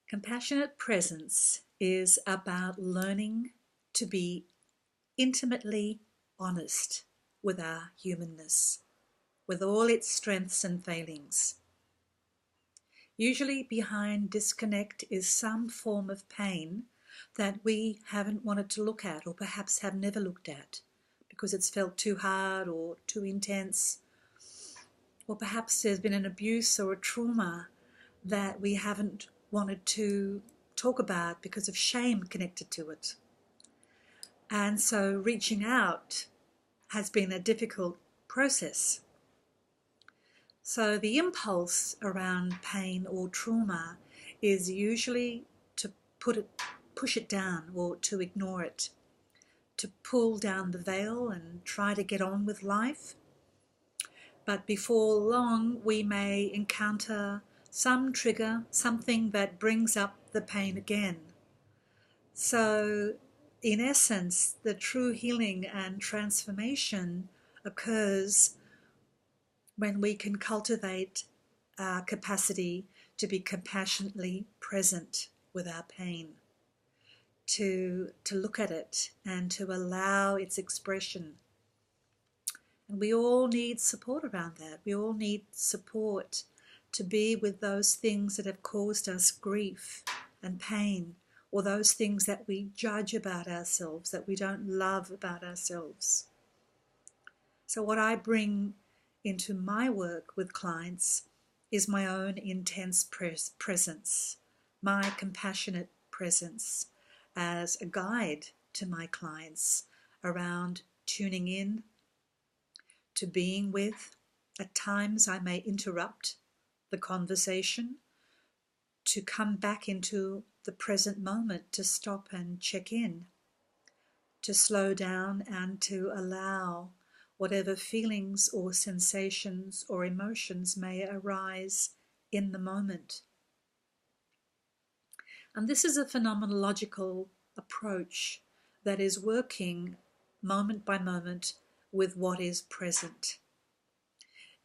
Compassionate presence is about learning to be intimately honest with our humanness, with all its strengths and failings. Usually behind disconnect is some form of pain that we haven't wanted to look at, or perhaps have never looked at because it's felt too hard or too intense, or perhaps there's been an abuse or a trauma that we haven't wanted to talk about because of shame connected to it. And so reaching out has been a difficult process. So the impulse around pain or trauma is usually to push it down, or to ignore it, to pull down the veil and try to get on with life. But before long, we may encounter some trigger, something that brings up the pain again. So, in essence, the true healing and transformation occurs when we can cultivate our capacity to be compassionately present with our pain, to look at it and to allow its expression. And we all need support around that. We all need support to be with those things that have caused us grief and pain, or those things that we judge about ourselves, that we don't love about ourselves. So what I bring into my work with clients is my own intense presence, my compassionate presence as a guide to my clients around tuning in, to being with. At times I may interrupt the conversation to come back into the present moment, to stop and check in, to slow down and to allow whatever feelings or sensations or emotions may arise in the moment. And this is a phenomenological approach that is working moment by moment with what is present.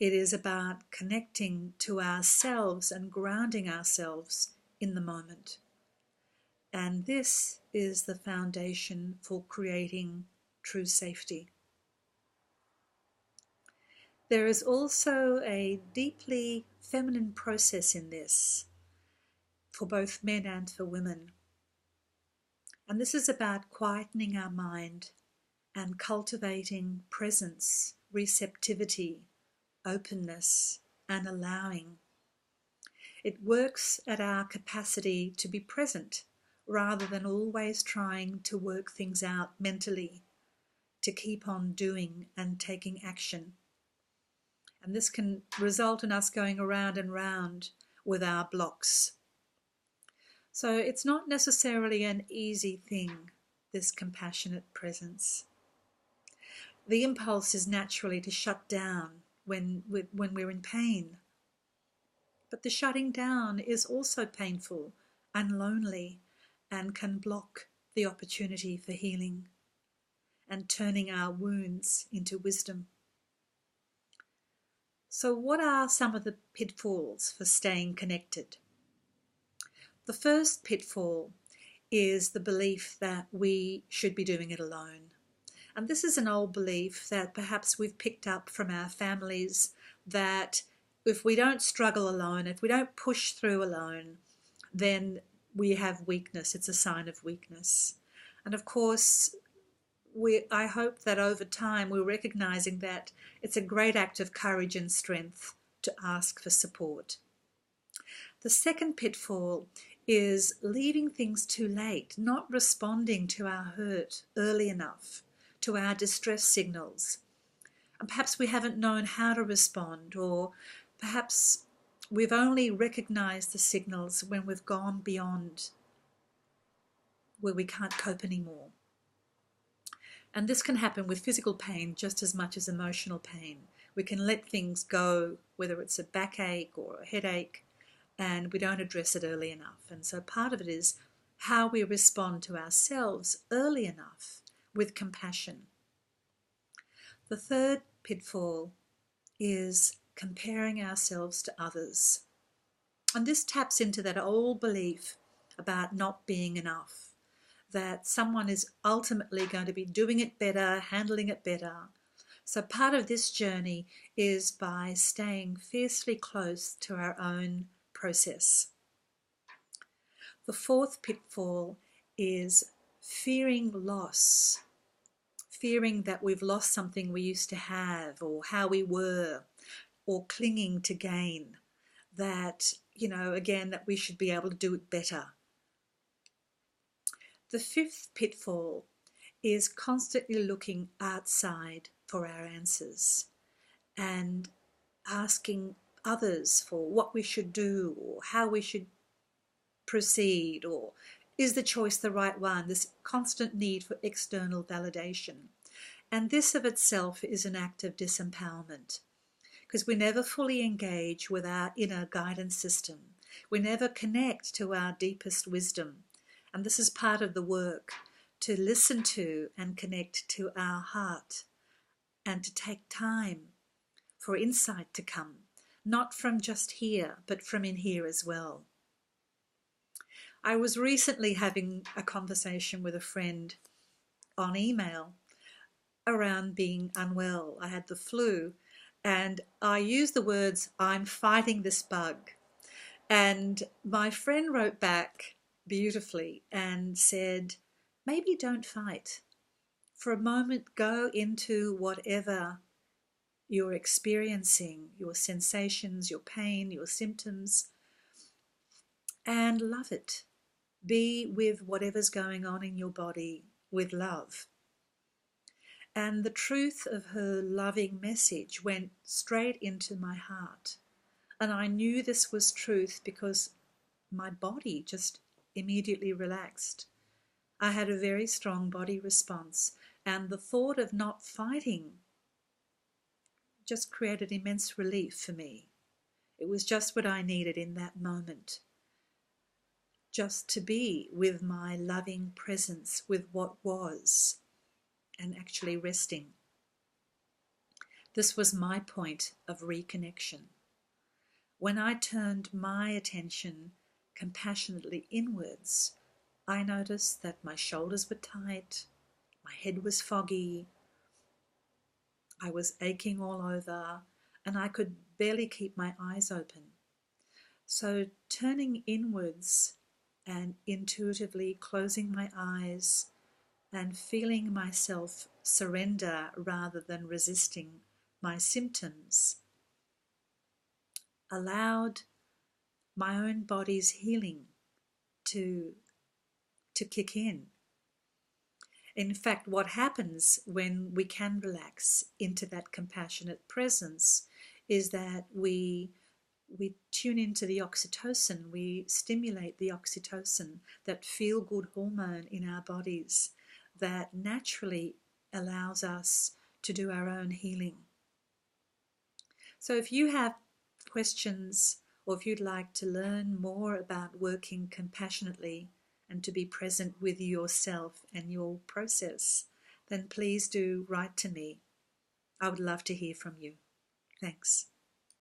It is about connecting to ourselves and grounding ourselves in the moment. And this is the foundation for creating true safety. There is also a deeply feminine process in this, for both men and for women. And this is about quietening our mind and cultivating presence, receptivity, openness, and allowing. It works at our capacity to be present rather than always trying to work things out mentally, to keep on doing and taking action. And this can result in us going around and round with our blocks. So it's not necessarily an easy thing, this compassionate presence. The impulse is naturally to shut down when we're in pain. But the shutting down is also painful and lonely and can block the opportunity for healing and turning our wounds into wisdom. So what are some of the pitfalls for staying connected? The first pitfall is the belief that we should be doing it alone. And this is an old belief that perhaps we've picked up from our families, that if we don't struggle alone, if we don't push through alone, then we have weakness. It's a sign of weakness. And of course, I hope that over time we're recognizing that it's a great act of courage and strength to ask for support. The second pitfall is leaving things too late, not responding to our hurt early enough, to our distress signals. And perhaps we haven't known how to respond, or perhaps we've only recognized the signals when we've gone beyond where we can't cope anymore. And this can happen with physical pain just as much as emotional pain. We can let things go, whether it's a backache or a headache, and we don't address it early enough. And so part of it is how we respond to ourselves early enough with compassion. The third pitfall is comparing ourselves to others. And this taps into that old belief about not being enough, that someone is ultimately going to be doing it better, handling it better. So part of this journey is by staying fiercely close to our own process. The fourth pitfall is fearing loss, fearing that we've lost something we used to have or how we were, or clinging to gain, that, again, that we should be able to do it better. The fifth pitfall is constantly looking outside for our answers and asking others for what we should do or how we should proceed, or is the choice the right one? This constant need for external validation. And this of itself is an act of disempowerment, because we never fully engage with our inner guidance system. We never connect to our deepest wisdom. And this is part of the work, to listen to and connect to our heart, and to take time for insight to come, not from just here, but from in here as well. I was recently having a conversation with a friend on email around being unwell. I had the flu, and I used the words, "I'm fighting this bug." And my friend wrote back beautifully and said, maybe don't fight. For a moment, go into whatever you're experiencing, your sensations, your pain, your symptoms, and love it. Be with whatever's going on in your body with love. And the truth of her loving message went straight into my heart. And I knew this was truth because my body just immediately relaxed. I had a very strong body response, and the thought of not fighting just created immense relief for me. It was just what I needed in that moment. Just to be with my loving presence, with what was, and actually resting. This was my point of reconnection. When I turned my attention compassionately inwards, I noticed that my shoulders were tight, my head was foggy, I was aching all over, and I could barely keep my eyes open. So turning inwards and intuitively closing my eyes and feeling myself surrender rather than resisting my symptoms allowed my own body's healing to kick in. In fact, what happens when we can relax into that compassionate presence is that we tune into the oxytocin, we stimulate the oxytocin, that feel-good hormone in our bodies that naturally allows us to do our own healing. So if you have questions, or if you'd like to learn more about working compassionately and to be present with yourself and your process, then please do write to me. I would love to hear from you. Thanks.